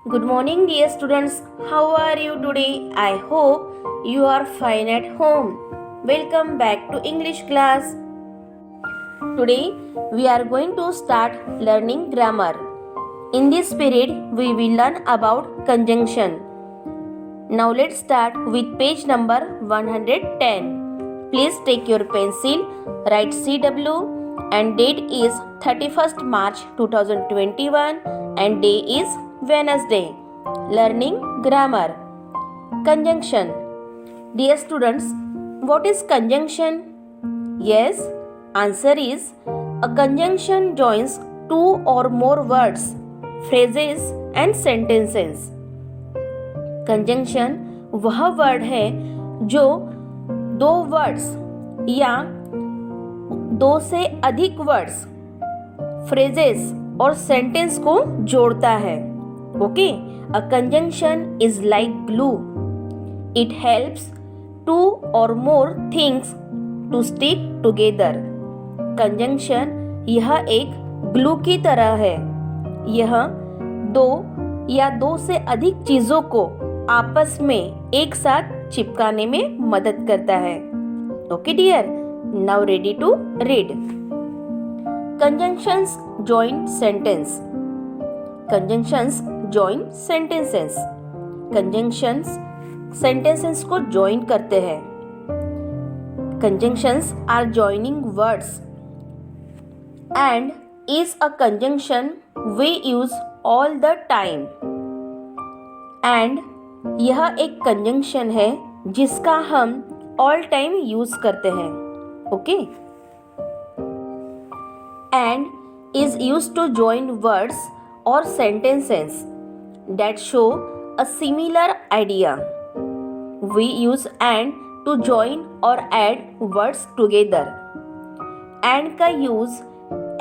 Good morning, dear students. How are you today? I hope you are fine at home. Welcome back to English class. Today, we are going to start learning grammar. In this period, we will learn about conjunction. Now, let's start with page number 110. Please take your pencil, write CW, and date is 31st March 2021 and day is Wednesday. Learning grammar. Conjunction. Dear students, what is conjunction? Yes, answer is a conjunction joins two or more words, phrases and sentences. Conjunction वह word है जो दो words या दो से अधिक words, phrases और sentence को जोड़ता है. Okay, a conjunction is like glue. It helps two or more things to stick together. Conjunction यह एक ग्लू की तरह है. यह दो या दो से अधिक चीजों को आपस में एक साथ चिपकाने में मदद करता है. Okay dear, now ready to read. Conjunctions join sentence. Conjunctions join sentences. Conjunctions sentences को जॉइन करते हैं. Conjunctions are joining words and is a conjunction we use all the time. And यह एक कंजंक्शन है जिसका हम ऑल टाइम यूज करते हैं. Okay, and is use to join words or sentences that show a similar idea. We use and to join or add words together. And का use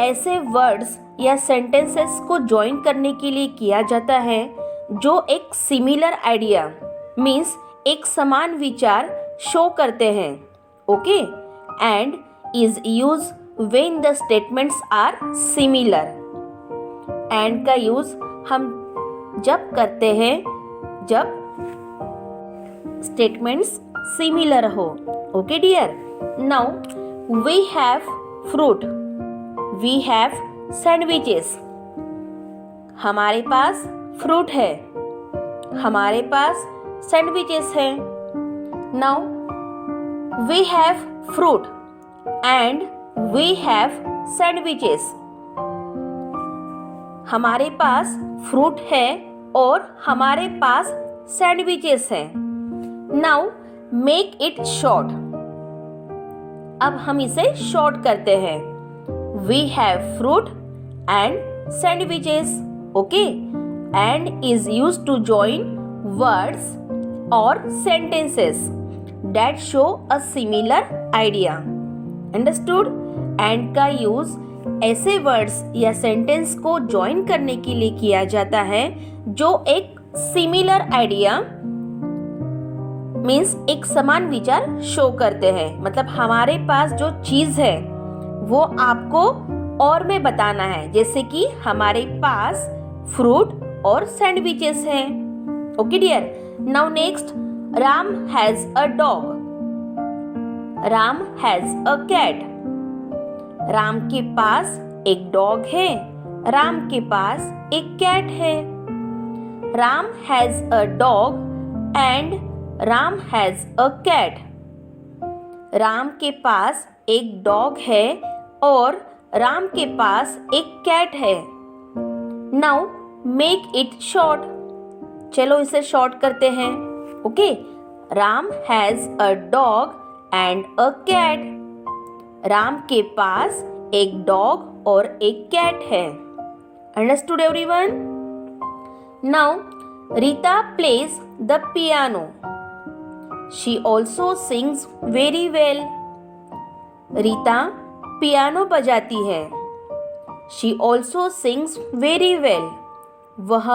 ऐसे words या सेंटेंसेस को join करने के लिए किया जाता है जो एक सिमिलर आइडिया मीन्स एक समान विचार शो करते हैं. Okay, and is use when the statements are similar. And का यूज हम जब करते हैं जब स्टेटमेंट्स सिमिलर हो. Okay dear, now we have fruit. We have sandwiches. हमारे पास फ्रूट है. हमारे पास सैंडविचेस है. Now we have fruit and we have sandwiches. हमारे पास फ्रूट है और हमारे पास सैंडविचेस हैं. Now make it short. अब हम इसे शॉर्ट करते हैं. We have fruit and sandwiches. Okay, and is used to join words or sentences that show a similar idea. Understood? and का यूज ऐसे वर्ड्स या सेंटेंस को ज्वाइन करने के लिए किया जाता है जो एक सिमिलर आइडिया मीन्स एक समान विचार शो करते हैं. मतलब हमारे पास जो चीज है वो आपको और में बताना है. जैसे कि हमारे पास फ्रूट और सैंडविचेस हैं. Okay dear, now next, Ram has a dog. Ram has a cat. Ram के पास एक डॉग है. राम के पास एक कैट है. Ram has a dog and Ram has a cat. Ram के पास एक डॉग है और राम के पास एक कैट है. Now make it short. चलो इसे शॉर्ट करते हैं. Okay, Ram has a dog and a cat. Ram के पास एक डॉग और एक कैट है. Understood everyone? Now Rita plays the piano. She also sings very well. Rita piano बजाती है. She also sings very well. वह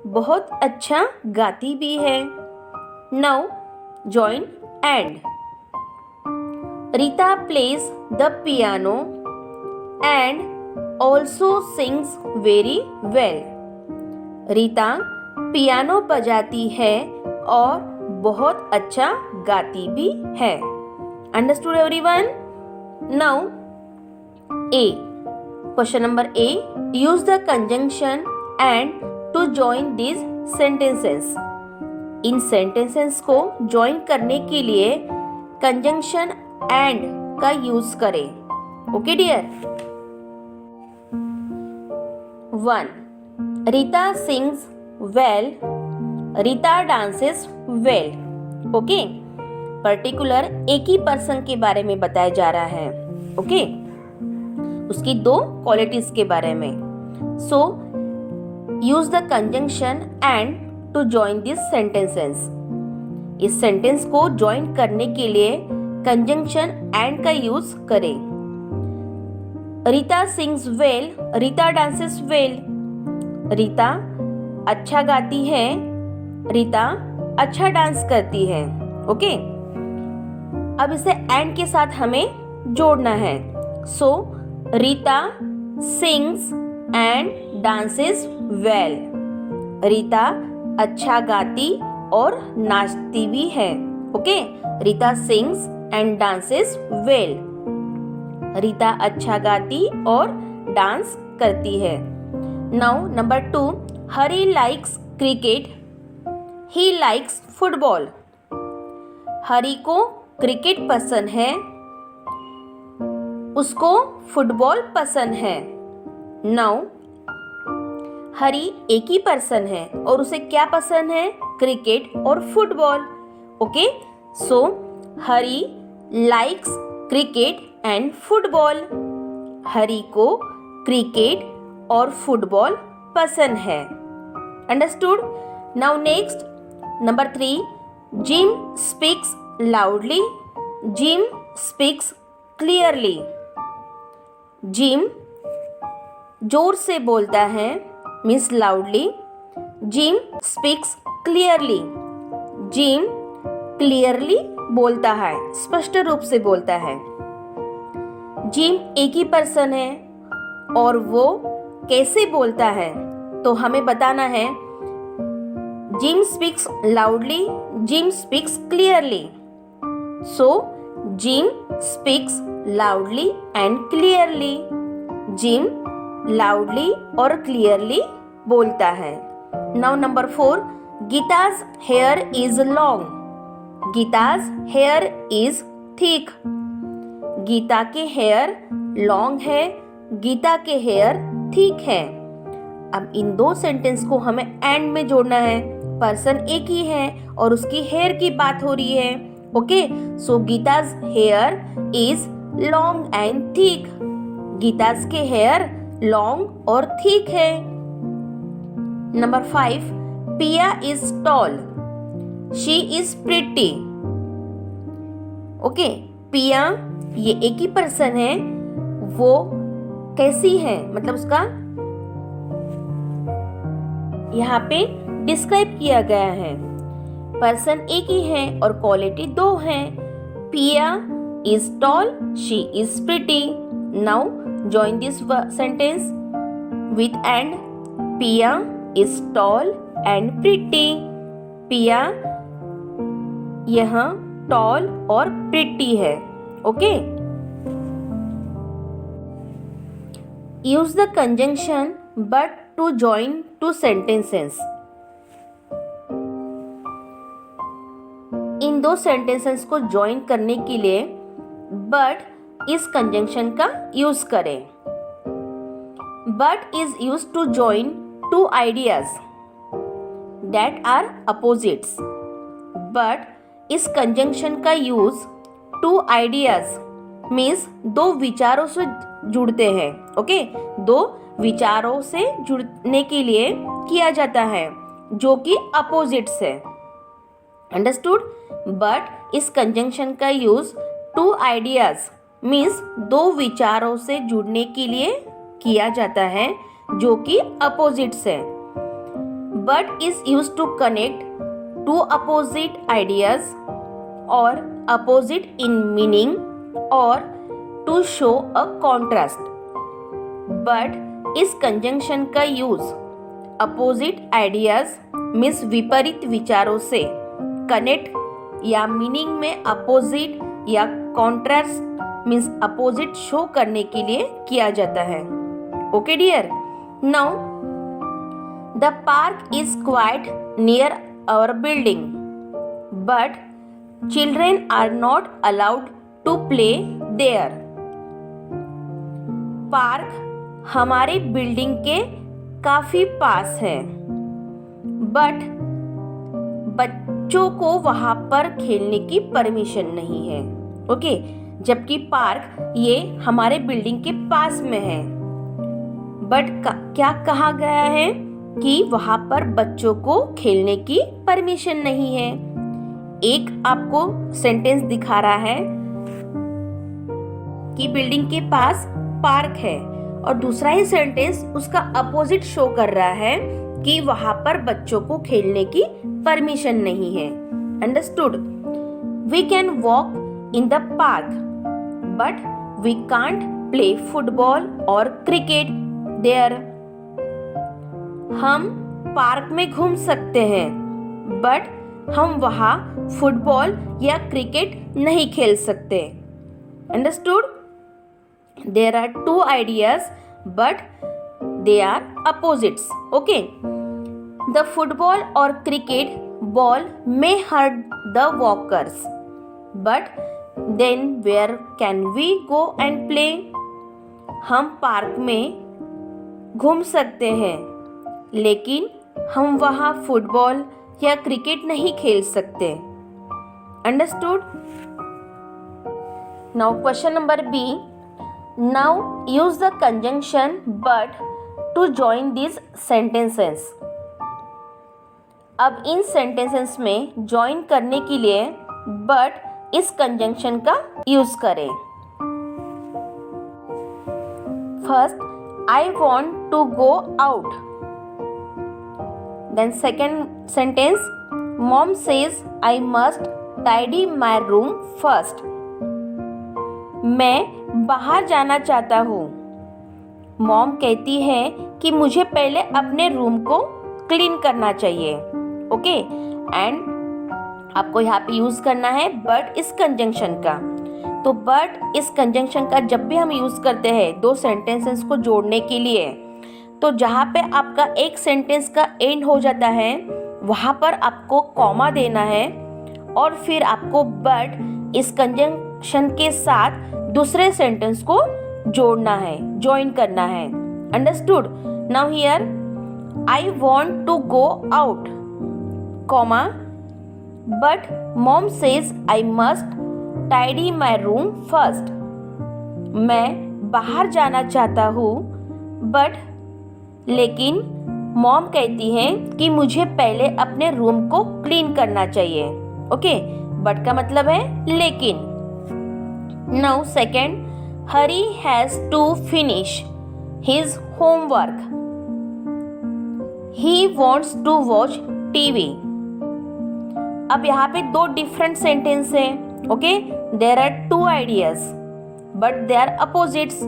बहुत अच्छा गाती भी है. Now join and. Rita plays the piano and also sings very well. Rita piano बजाती है और बहुत अच्छा गाती भी है। Understood everyone? Now A, question number A, use the conjunction and to join this sentences. इन सेंटेंसेस को जॉइन करने के लिए कंजंक्शन एंड का यूज करें। Okay dear. 1. Rita sings well, Rita dances well. Okay, particular एक ही पर्सन के बारे में बताया जा रहा है। ओके, उसकी 2 क्वालिटीज के बारे में। So use the conjunction and to join this sentences. इस सेंटेंस को जॉइन करने के लिए कंजंक्शन एंड का यूज करें। Rita sings well, Rita dances well. Rita अच्छा गाती है, रीता अच्छा डांस करती है। ओके, अब इसे एंड के साथ हमें जोड़ना है। So Rita sings and dances well. Rita अच्छा गाती और नाचती भी है। Okay, Rita sings and dances well. Rita अच्छा गाती और डांस करती है। Now number 2, Hari likes cricket, he likes football. Hari को क्रिकेट पसंद है, उसको फुटबॉल पसंद है। नाउ हरी एक ही पर्सन है और उसे क्या पसंद है? क्रिकेट और football. Okay, so Hari likes cricket and football. Hari को क्रिकेट और फुटबॉल पसंद है। Understood? Now next, number 3, Jim speaks loudly, Jim speaks clearly. Jim जोर से बोलता है, means loudly. Jim speaks clearly, Jim clearly बोलता है, स्पष्ट रूप से बोलता है। जिम एक ही पर्सन है और वो कैसे बोलता है तो हमें बताना है। Jim speaks loudly, Jim speaks clearly. So Jim speaks loudly and clearly. Jim loudly और क्लियरली बोलता है। Now number 4, Geeta's hair is long, Geeta's hair is thick. Geeta के हेयर लॉन्ग है, गीता के हेयर थिक है। अब इन 2 सेंटेंस को हमें एंड में जोड़ना है। पर्सन एक ही है और उसकी हेयर की बात हो रही है। Okay, so Geeta's hair is long and thick. Geeta's के हेयर लॉन्ग और थिक है। Number 5, Piya is tall, she is pretty. Okay, Piya ये एक ही पर्सन है, वो कैसी है मतलब उसका यहाँ पे डिस्क्राइब किया गया है। पर्सन एक ही है और क्वालिटी 2 है। पिया is tall, she is pretty. Now join this sentence with and. Pia is tall and pretty. Pia यहाँ tall और pretty है। Okay, use the conjunction but to join 2 sentences. In 2 sentences को join करने के लिए but इस conjunction का use करें। But is use to join 2 ideas that are opposites. But इस कंजंक्शन का यूज 2 आइडियाज मीन्स 2 विचारों से जुड़ते हैं। ओके, 2 विचारों से जुड़ने के लिए किया जाता है जो कि अपोजिट्स है। अंडरस्टूड? बट इस कंजंक्शन का यूज 2 आइडियाज मीन्स 2 विचारों से जुड़ने के लिए किया जाता है जो कि अपोजिट्स है। But is use to connect 2 opposite ideas और अपोजिट इन मीनिंग और to show a contrast. But इस कंजंक्शन का यूज अपोजिट आइडियाज मीन्स विपरीत विचारों से कनेक्ट या मीनिंग में अपोजिट या कॉन्ट्रास्ट मीन्स अपोजिट शो करने के लिए किया जाता है। Okay dear, now the park is quite near our building but children are not allowed to play there. Park हमारे बिल्डिंग के काफी पास है बट बच्चों को वहां पर खेलने की परमिशन नहीं है। ओके, जबकि पार्क ये हमारे बिल्डिंग के पास में है बट क्या कहा गया है कि वहां पर बच्चों को खेलने की परमिशन नहीं है। एक आपको सेंटेंस दिखा रहा है कि बिल्डिंग के पास पार्क है और दूसरा ही सेंटेंस उसका अपोजिट शो कर रहा है कि वहां पर बच्चों को खेलने की परमिशन नहीं है। Understood? We can walk in the park but we can't play football और क्रिकेट देयर। हम पार्क में घूम सकते हैं बट हम वहां फुटबॉल या क्रिकेट नहीं खेल सकते। Understood? There are two ideas but they are opposites. Okay, the football or cricket ball may hurt the walkers but then where can we go and play? हम पार्क में घूम सकते हैं लेकिन हम वहाँ फुटबॉल या क्रिकेट नहीं खेल सकते। Understood? Now question number B. Now use the conjunction but to join these sentences. अब इन sentences में join करने के लिए but इस conjunction का use करें। First, I want to go out. Then second sentence, Mom says I must tidy my room first. मैं बाहर जाना चाहता हूँ। मॉम कहती है कि मुझे पहले अपने रूम को क्लीन करना चाहिए। ओके, एंड आपको यहाँ पे यूज करना है बट इस कंजंक्शन का। तो बट इस कंजंक्शन का जब भी हम यूज करते हैं दो सेंटेंसेस को जोड़ने के लिए, तो जहाँ पे आपका एक सेंटेंस का एंड हो जाता है वहाँ पर आपको कॉमा देना है और फिर आपको बट इस कंजंक्शन के साथ दूसरे सेंटेंस को जोड़ना है, ज्वाइन करना है। Understood? Now here I want to go out, comma, but mom says I must tidy my room first. मैं बाहर जाना चाहता हूँ बट लेकिन मॉम कहती है कि मुझे पहले अपने रूम को क्लीन करना चाहिए। ओके, बट का मतलब है लेकिन। Now second, Hari has to finish his homework. He wants to watch TV. अब यहाँ पे दो different sentences हैं। Okay, there are two ideas, but they are opposites.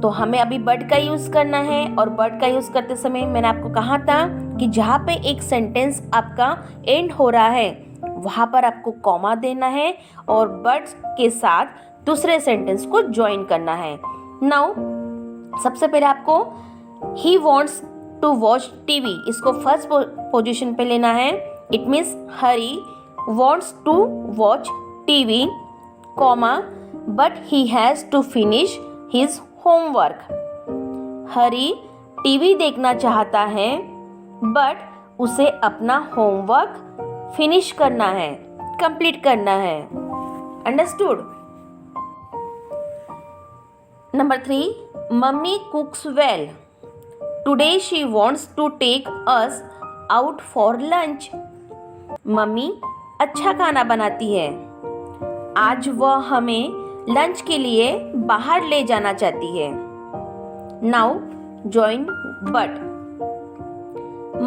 तो हमें अभी but का यूज करना है और but का यूज करते समय मैंने आपको कहा था कि जहाँ पे एक सेंटेंस आपका एंड हो रहा है वहाँ पर आपको कॉमा देना है और but के साथ दूसरे सेंटेंस को ज्वाइन करना है। नाउ सबसे पहले आपको he wants to watch TV, इसको फर्स्ट पोजीशन पे लेना है। It means Hari wants to watch TV, comma, but he has to finish his homework. Hari TV देखना चाहता है बट उसे अपना होमवर्क फिनिश करना है, कंप्लीट करना है। Understood? Number 3, Mummy cooks well. Today she wants to take us out for lunch. Mummy अच्छा खाना बनाती है। आज वह हमें लंच के लिए बाहर ले जाना चाहती है। Now join but.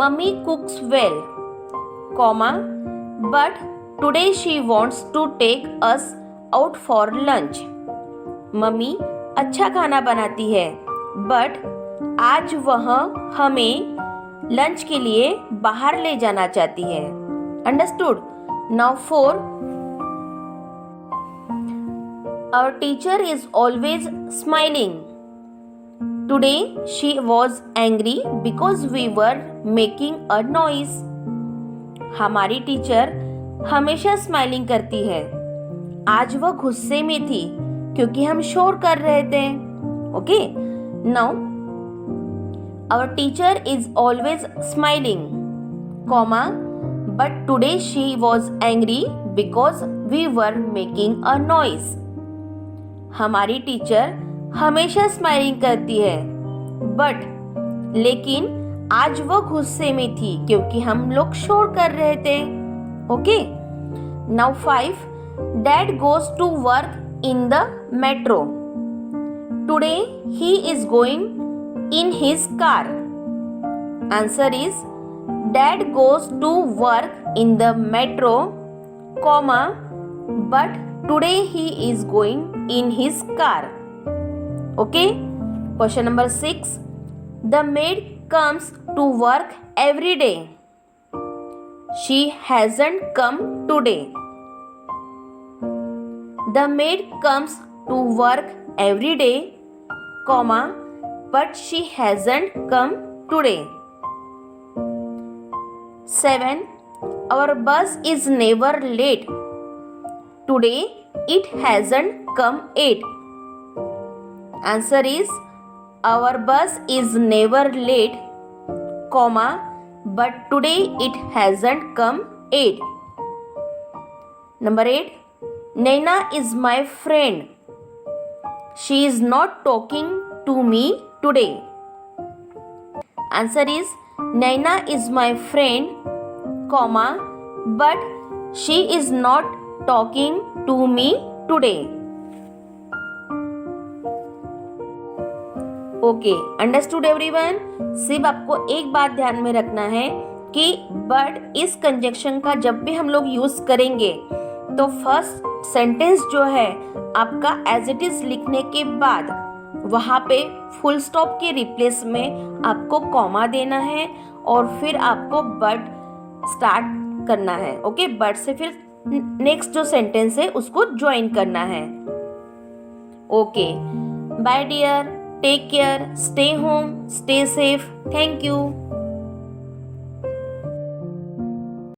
Mummy cooks well, comma, but today she wants to take us out for lunch. Mummy अच्छा खाना बनाती है बट आज वह हमें लंच के लिए बाहर ले जाना चाहती है। Understood? Now 4, our teacher is always smiling. Today she was angry because we were making a noise. हमारी टीचर हमेशा स्माइलिंग करती है। आज वह गुस्से में थी क्योंकि हम शोर कर रहे थे। Okay, now our teacher is always smiling, comma, but today she was angry because we were making a noise. हमारी टीचर हमेशा स्माइलिंग करती है, बट लेकिन आज वो गुस्से में थी क्योंकि हम लोग शोर कर रहे थे। Okay, now 5, dad goes to work in the metro. Today he is going in his car. Answer is dad goes to work in the metro, comma, but today he is going in his car. Okay, question number 6, the maid comes to work every day. She hasn't come today. The maid comes to work every day, comma, but she hasn't come today. 7, our bus is never late. Today it hasn't come 8. Answer is our bus is never late, comma, but today it hasn't come 8. Number 8, Naina is my friend. She is not talking to me today. Answer is Naina is my friend, comma, but she is not talking to me today. Okay, understood everyone? सिर्फ आपको एक बात ध्यान में रखना है कि but इस कंजक्शन का जब भी हम लोग यूज करेंगे तो फर्स्ट सेंटेंस जो है आपका एज इट इज लिखने के बाद वहाँ पे फुल स्टॉप के रिप्लेस में आपको कॉमा देना है और फिर आपको बट स्टार्ट करना है। ओके, बट से फिर नेक्स्ट जो सेंटेंस है उसको ज्वाइन करना है। Okay, bye dear, take care, stay home, stay safe. Thank you.